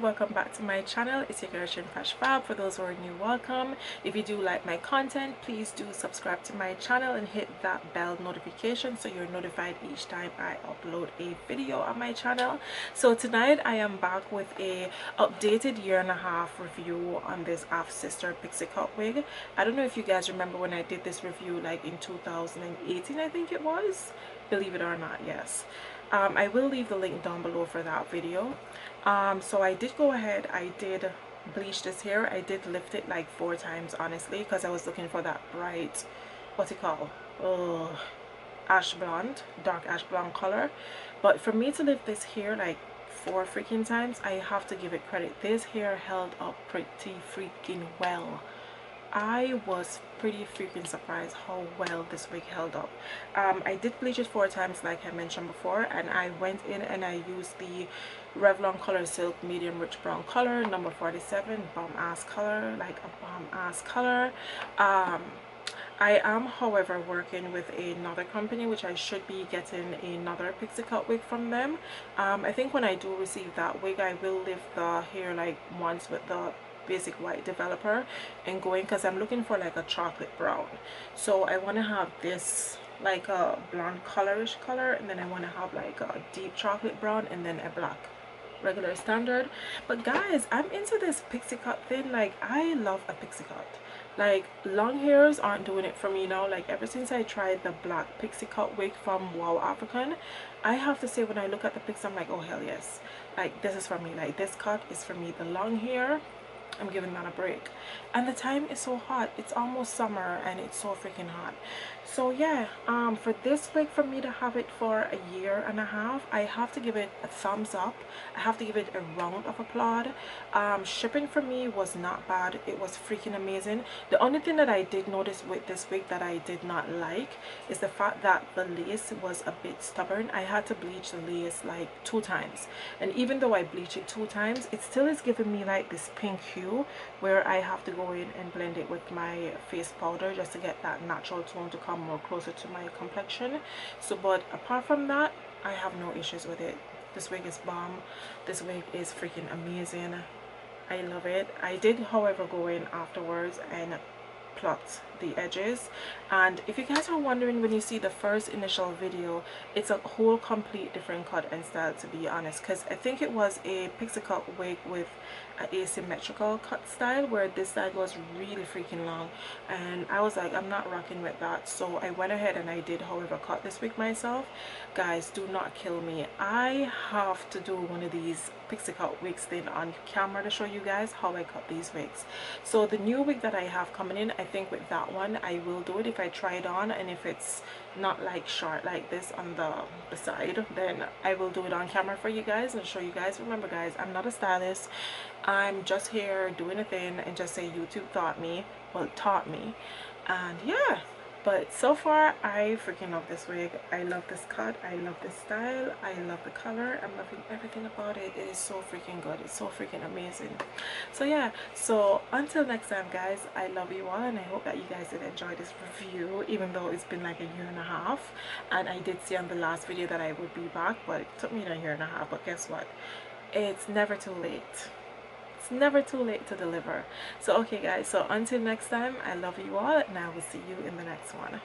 welcome back to my channel. It's your girl Fresh Fab. For those who are new, welcome. If you do like my content, please do subscribe to my channel and hit that bell notification so you're notified each time I upload a video on my channel. So tonight I am back with a updated year-and-a-half review on this Afsister Pixie Cut Wig. I don't know if you guys remember when I did this review like in 2018, I think it was. Believe it or not, yes. I will leave the link down below for that video. So I did go ahead, I did bleach this hair. I did lift it like 4 times honestly, because I was looking for that bright, what's it called, ash blonde, dark ash blonde color. But for me to lift this hair like 4 freaking times, I have to give it credit. This hair held up pretty freaking well. I was pretty freaking surprised how well this wig held up. I did bleach it 4 times like I mentioned before, and I went in and I used the Revlon Color Silk medium rich brown color, number 47, bomb ass color, like a bomb ass color. I am however working with another company which I should be getting another pixie cut wig from them. I think when I do receive that wig, I will lift the hair like once with the basic white developer and going, because I'm looking for like a chocolate brown. So I want to have this like a blonde colorish color, and then I want to have like a deep chocolate brown, and then a black regular standard. But guys, I'm into this pixie cut thing. Like, I love a pixie cut. Like, long hairs aren't doing it for me now. Like, ever since I tried the black pixie cut wig from Wow African, I have to say, when I look at the pics, I'm like, oh hell yes, like this is for me. Like, this cut is for me. The long hair, I'm giving that a break. And the time is so hot, it's almost summer and it's so freaking hot. So yeah, for this wig, for me to have it for a year-and-a-half, I have to give it a thumbs up. I have to give it a round of applause. Shipping for me was not bad. It was freaking amazing. The only thing that I did notice with this wig that I did not like is the fact that the lace was a bit stubborn. I had to bleach the lace like 2 times, and even though I bleach it 2 times, it still is giving me like this pink hue where I have to go in and blend it with my face powder just to get that natural tone to come more closer to my complexion. So but apart from that, I have no issues with it. This wig is bomb. This wig is freaking amazing. I love it. I did however go in afterwards and plot the edges, and if you guys are wondering, when you see the first initial video, it's a whole complete different cut and style, to be honest, because I think it was a pixie cut wig with an asymmetrical cut style where this side was really freaking long, and I was like, I'm not rocking with that. So I went ahead and I did however cut this wig myself. Guys, do not kill me. I have to do one of these pixie cut wigs thing on camera to show you guys how I cut these wigs. So the new wig that I have coming in, I think with that one I will do it if I try it on, and if it's not like short like this on the side, then I will do it on camera for you guys and show you guys. Remember guys, I'm not a stylist. I'm just here doing a thing and just say YouTube taught me, and yeah. But so far, I freaking love this wig. I love this cut. I love this style. I love the color. I'm loving everything about it. It is so freaking good. It's so freaking amazing. So yeah, so until next time guys, I love you all, and I hope that you guys did enjoy this review, even though it's been like a year-and-a-half. And I did say on the last video that I would be back, but it took me a year-and-a-half. But guess what? It's never too late. It's never too late to deliver. So okay guys, so until next time, I love you all, and I will see you in the next one.